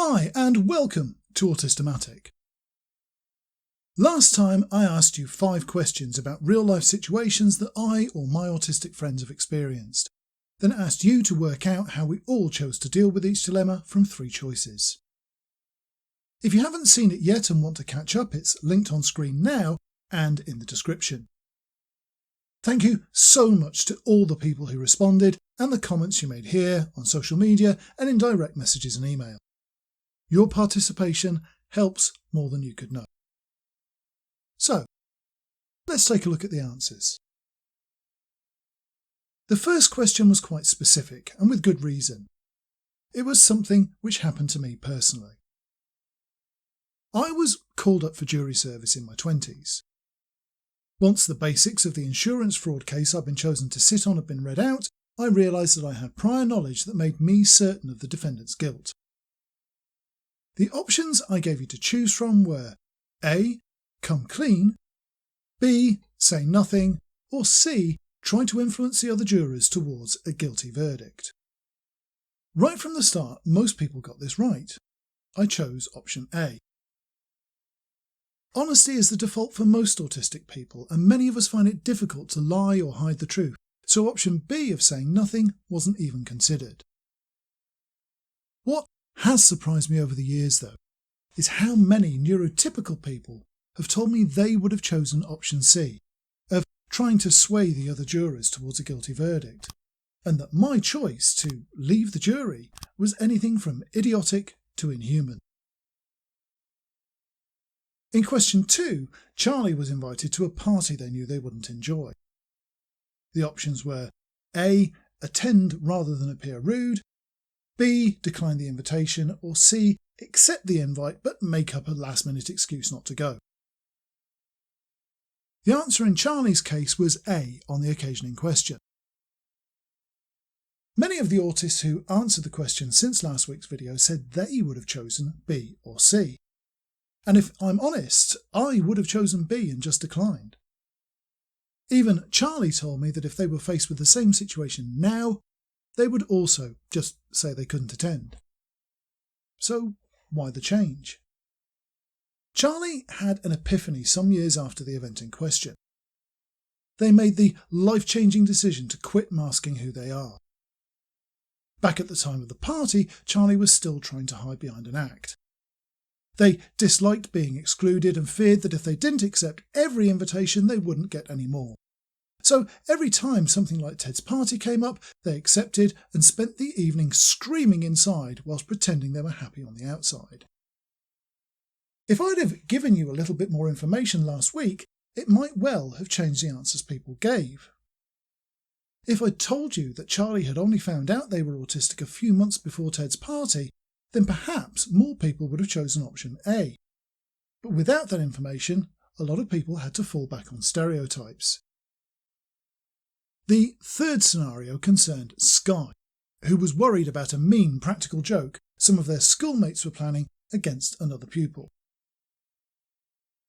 Hi and welcome to Autistic. Last time I asked you 5 questions about real life situations that I or my autistic friends have experienced, then asked you to work out how we all chose to deal with each dilemma from 3 choices. If you haven't seen it yet and want to catch up, it's linked on screen now and in the description. Thank you so much to all the people who responded and the comments you made here, on social media and in direct messages and email. Your participation helps more than you could know. So, let's take a look at the answers. The first question was quite specific and with good reason. It was something which happened to me personally. I was called up for jury service in my 20s. Once the basics of the insurance fraud case I'd been chosen to sit on had been read out, I realised that I had prior knowledge that made me certain of the defendant's guilt. The options I gave you to choose from were A. Come clean, B. Say nothing, or C. Try to influence the other jurors towards a guilty verdict. Right from the start, most people got this right. I chose option A. Honesty is the default for most autistic people, and many of us find it difficult to lie or hide the truth, so option B of saying nothing wasn't even considered. What has surprised me over the years, though, is how many neurotypical people have told me they would have chosen option C, of trying to sway the other jurors towards a guilty verdict, and that my choice to leave the jury was anything from idiotic to inhuman. In question 2, Charlie was invited to a party they knew they wouldn't enjoy. The options were A. Attend rather than appear rude, B. Decline the invitation, or C. Accept the invite but make up a last-minute excuse not to go. The answer in Charlie's case was A on the occasion in question. Many of the autists who answered the question since last week's video said they would have chosen B or C. And if I'm honest, I would have chosen B and just declined. Even Charlie told me that if they were faced with the same situation now, they would also just say they couldn't attend. So why the change? Charlie had an epiphany some years after the event in question. They made the life-changing decision to quit masking who they are. Back at the time of the party, Charlie was still trying to hide behind an act. They disliked being excluded and feared that if they didn't accept every invitation, they wouldn't get any more. So every time something like Ted's party came up, they accepted and spent the evening screaming inside whilst pretending they were happy on the outside. If I'd have given you a little bit more information last week, it might well have changed the answers people gave. If I'd told you that Charlie had only found out they were autistic a few months before Ted's party, then perhaps more people would have chosen option A. But without that information, a lot of people had to fall back on stereotypes. The third scenario concerned Sky, who was worried about a mean practical joke some of their schoolmates were planning against another pupil.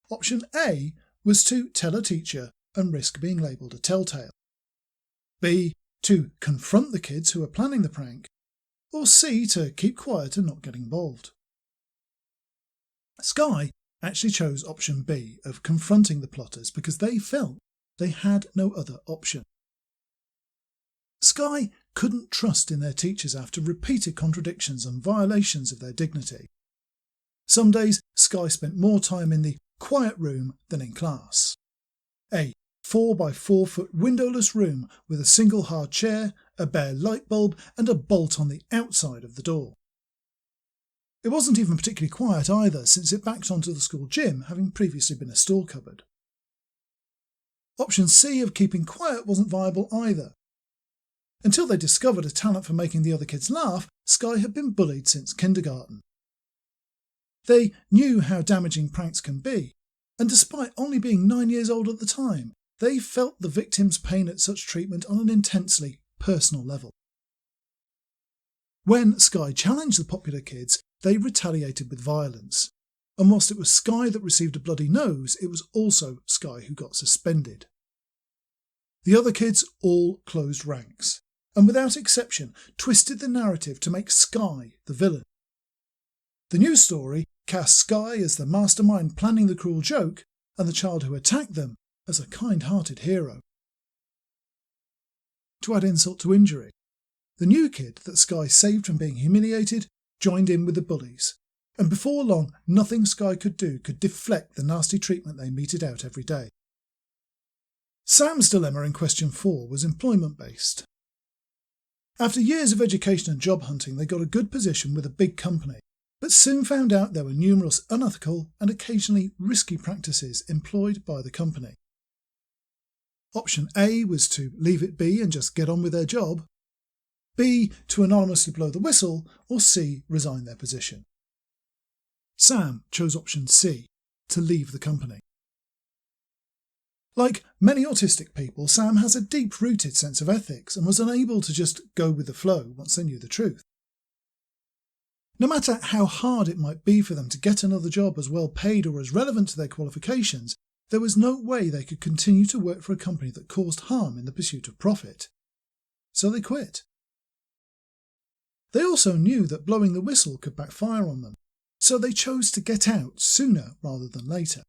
Option A was to tell a teacher and risk being labelled a telltale. B. To confront the kids who were planning the prank. Or C. To keep quiet and not get involved. Sky actually chose option B of confronting the plotters because they felt they had no other option. Sky couldn't trust in their teachers after repeated contradictions and violations of their dignity. Some days Sky spent more time in the quiet room than in class. A 4 by 4 foot windowless room with a single hard chair, a bare light bulb and a bolt on the outside of the door. It wasn't even particularly quiet either, since it backed onto the school gym, having previously been a store cupboard. Option C of keeping quiet wasn't viable either. Until they discovered a talent for making the other kids laugh, Sky had been bullied since kindergarten. They knew how damaging pranks can be, and despite only being 9 years old at the time, they felt the victim's pain at such treatment on an intensely personal level. When Sky challenged the popular kids, they retaliated with violence, and whilst it was Sky that received a bloody nose, it was also Sky who got suspended. The other kids all closed ranks, and without exception twisted the narrative to make Sky the villain. The news story cast Skye as the mastermind planning the cruel joke and the child who attacked them as a kind-hearted hero. To add insult to injury, the new kid that Skye saved from being humiliated joined in with the bullies, and before long nothing Skye could do could deflect the nasty treatment they meted out every day. Sam's dilemma in question 4 was employment-based. After years of education and job hunting, they got a good position with a big company, but soon found out there were numerous unethical and occasionally risky practices employed by the company. Option A was to leave it be and just get on with their job, B, to anonymously blow the whistle, or C, resign their position. Sam chose option C, to leave the company. Like many autistic people, Sam has a deep-rooted sense of ethics and was unable to just go with the flow once they knew the truth. No matter how hard it might be for them to get another job as well paid or as relevant to their qualifications, there was no way they could continue to work for a company that caused harm in the pursuit of profit. So they quit. They also knew that blowing the whistle could backfire on them, so they chose to get out sooner rather than later.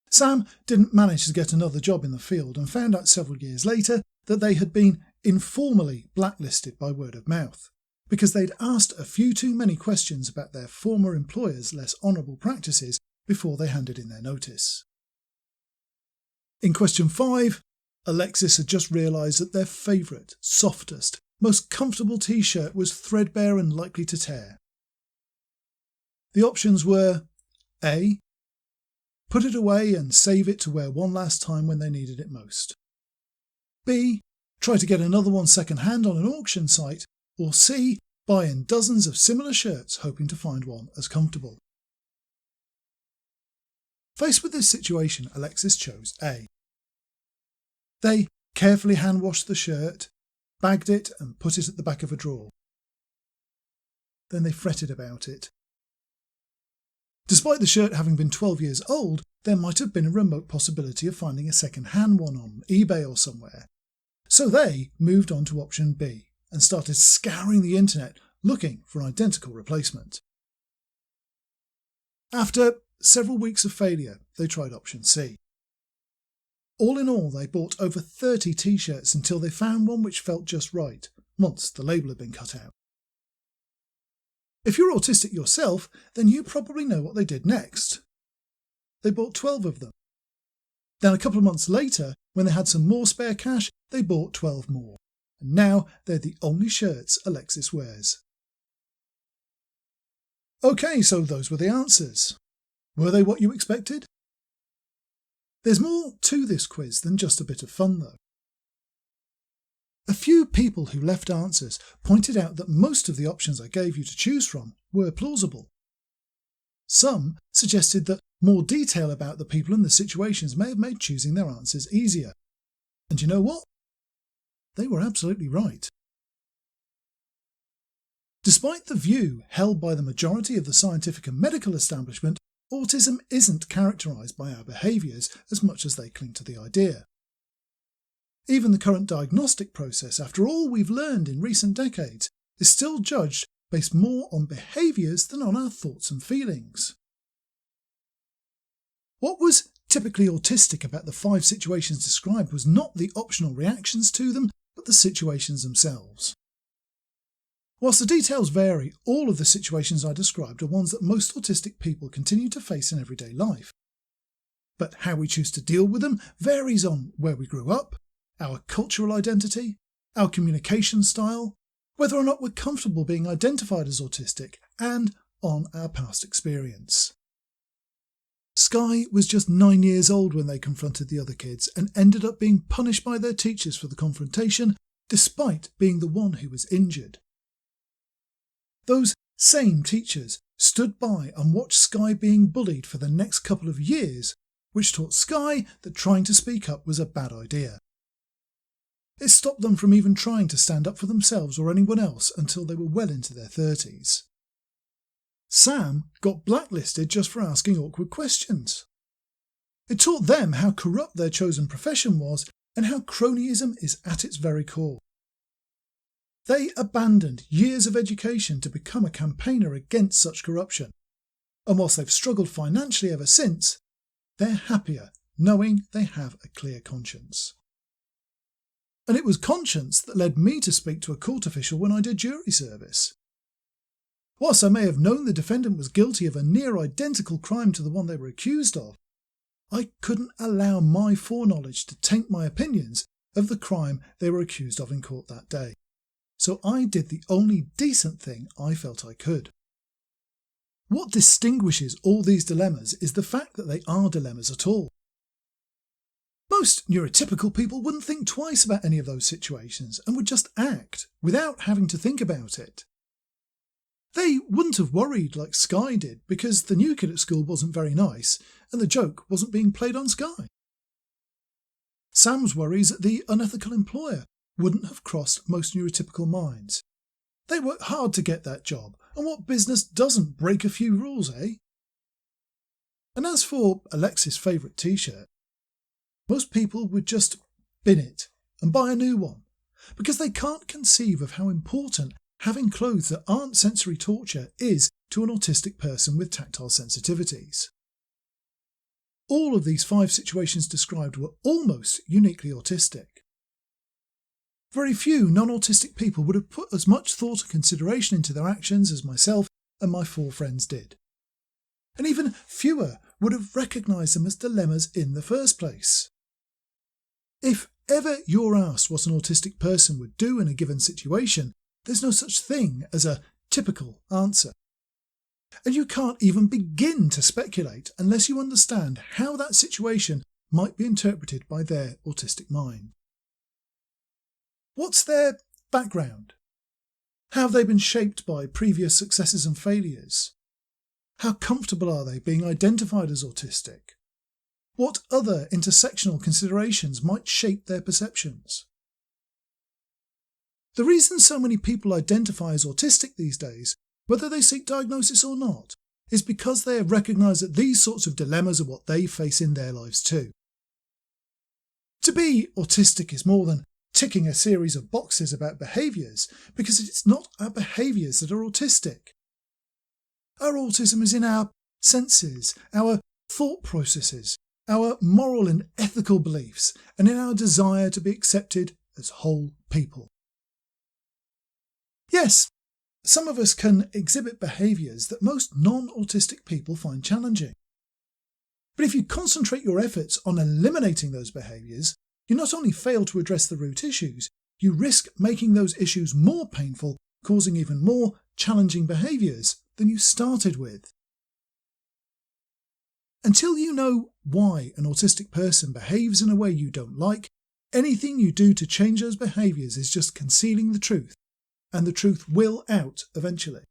Sam didn't manage to get another job in the field and found out several years later that they had been informally blacklisted by word of mouth, because they'd asked a few too many questions about their former employer's less honourable practices before they handed in their notice. In question 5, Alexis had just realised that their favourite, softest, most comfortable t-shirt was threadbare and likely to tear. The options were A, put it away and save it to wear one last time when they needed it most. B, try to get another one second-hand on an auction site. Or C, buy in dozens of similar shirts hoping to find one as comfortable. Faced with this situation, Alexis chose A. They carefully hand-washed the shirt, bagged it and put it at the back of a drawer. Then they fretted about it. Despite the shirt having been 12 years old, there might have been a remote possibility of finding a second-hand one on eBay or somewhere. So they moved on to option B and started scouring the internet looking for an identical replacement. After several weeks of failure, they tried option C. All in all, they bought over 30 t-shirts until they found one which felt just right, once the label had been cut out. If you're autistic yourself, then you probably know what they did next. They bought 12 of them. Then a couple of months later, when they had some more spare cash, they bought 12 more. And now they're the only shirts Alexis wears. Okay, so those were the answers. Were they what you expected? There's more to this quiz than just a bit of fun, though. A few people who left answers pointed out that most of the options I gave you to choose from were plausible. Some suggested that more detail about the people and the situations may have made choosing their answers easier. And you know what? They were absolutely right. Despite the view held by the majority of the scientific and medical establishment, autism isn't characterised by our behaviours as much as they cling to the idea. Even the current diagnostic process, after all we've learned in recent decades, is still judged based more on behaviours than on our thoughts and feelings. What was typically autistic about the 5 situations described was not the optional reactions to them, but the situations themselves. Whilst the details vary, all of the situations I described are ones that most autistic people continue to face in everyday life. But how we choose to deal with them varies on where we grew up, our cultural identity, our communication style, whether or not we're comfortable being identified as autistic, and on our past experience. Skye was just 9 years old when they confronted the other kids and ended up being punished by their teachers for the confrontation, despite being the one who was injured. Those same teachers stood by and watched Skye being bullied for the next couple of years, which taught Skye that trying to speak up was a bad idea. It stopped them from even trying to stand up for themselves or anyone else until they were well into their 30s. Sam got blacklisted just for asking awkward questions. It taught them how corrupt their chosen profession was and how cronyism is at its very core. They abandoned years of education to become a campaigner against such corruption. And whilst they've struggled financially ever since, they're happier knowing they have a clear conscience. And it was conscience that led me to speak to a court official when I did jury service. Whilst I may have known the defendant was guilty of a near identical crime to the one they were accused of, I couldn't allow my foreknowledge to taint my opinions of the crime they were accused of in court that day. So I did the only decent thing I felt I could. What distinguishes all these dilemmas is the fact that they are dilemmas at all. Most neurotypical people wouldn't think twice about any of those situations and would just act without having to think about it. They wouldn't have worried like Sky did because the new kid at school wasn't very nice and the joke wasn't being played on Sky. Sam's worries that the unethical employer wouldn't have crossed most neurotypical minds. They work hard to get that job, and what business doesn't break a few rules, eh? And as for Alexis' favourite t-shirt, most people would just bin it and buy a new one because they can't conceive of how important having clothes that aren't sensory torture is to an autistic person with tactile sensitivities. All of these 5 situations described were almost uniquely autistic. Very few non-autistic people would have put as much thought and consideration into their actions as myself and my 4 friends did. And even fewer would have recognised them as dilemmas in the first place. If ever you're asked what an autistic person would do in a given situation, there's no such thing as a typical answer. And you can't even begin to speculate unless you understand how that situation might be interpreted by their autistic mind. What's their background? How have they been shaped by previous successes and failures? How comfortable are they being identified as autistic? What other intersectional considerations might shape their perceptions? The reason so many people identify as autistic these days, whether they seek diagnosis or not, is because they have recognised that these sorts of dilemmas are what they face in their lives too. To be autistic is more than ticking a series of boxes about behaviours, because it's not our behaviours that are autistic. Our autism is in our senses, our thought processes, our moral and ethical beliefs, and in our desire to be accepted as whole people. Yes, some of us can exhibit behaviours that most non-autistic people find challenging. But if you concentrate your efforts on eliminating those behaviours, you not only fail to address the root issues, you risk making those issues more painful, causing even more challenging behaviours than you started with. Until you know why an autistic person behaves in a way you don't like, anything you do to change those behaviours is just concealing the truth, and the truth will out eventually.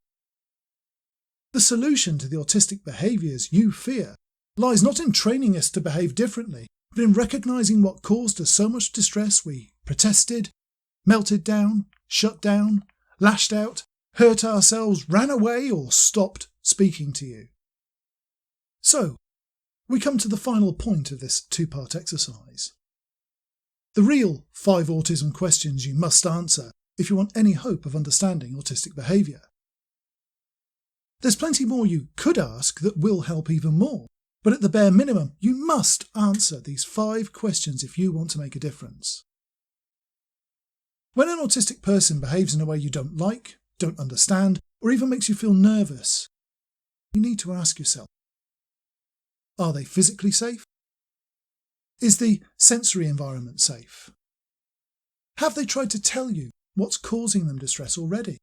The solution to the autistic behaviours you fear lies not in training us to behave differently, but in recognising what caused us so much distress we protested, melted down, shut down, lashed out, hurt ourselves, ran away, or stopped speaking to you. So, we come to the final point of this 2-part exercise. The real 5 autism questions you must answer if you want any hope of understanding autistic behaviour. There's plenty more you could ask that will help even more, but at the bare minimum, you must answer these 5 questions if you want to make a difference. When an autistic person behaves in a way you don't like, don't understand, or even makes you feel nervous, you need to ask yourself, are they physically safe? Is the sensory environment safe? Have they tried to tell you what's causing them distress already?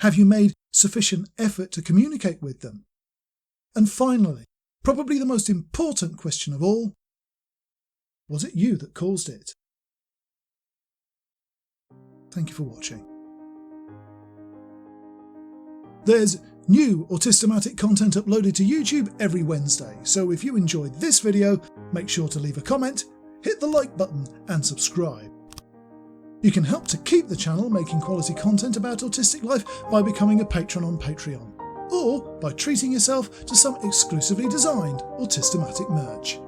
Have you made sufficient effort to communicate with them? And finally, probably the most important question of all, was it you that caused it? Thank you for watching. There's new Autismatic content uploaded to YouTube every Wednesday, so if you enjoyed this video, make sure to leave a comment, hit the like button and subscribe. You can help to keep the channel making quality content about autistic life by becoming a patron on Patreon, or by treating yourself to some exclusively designed Autismatic merch.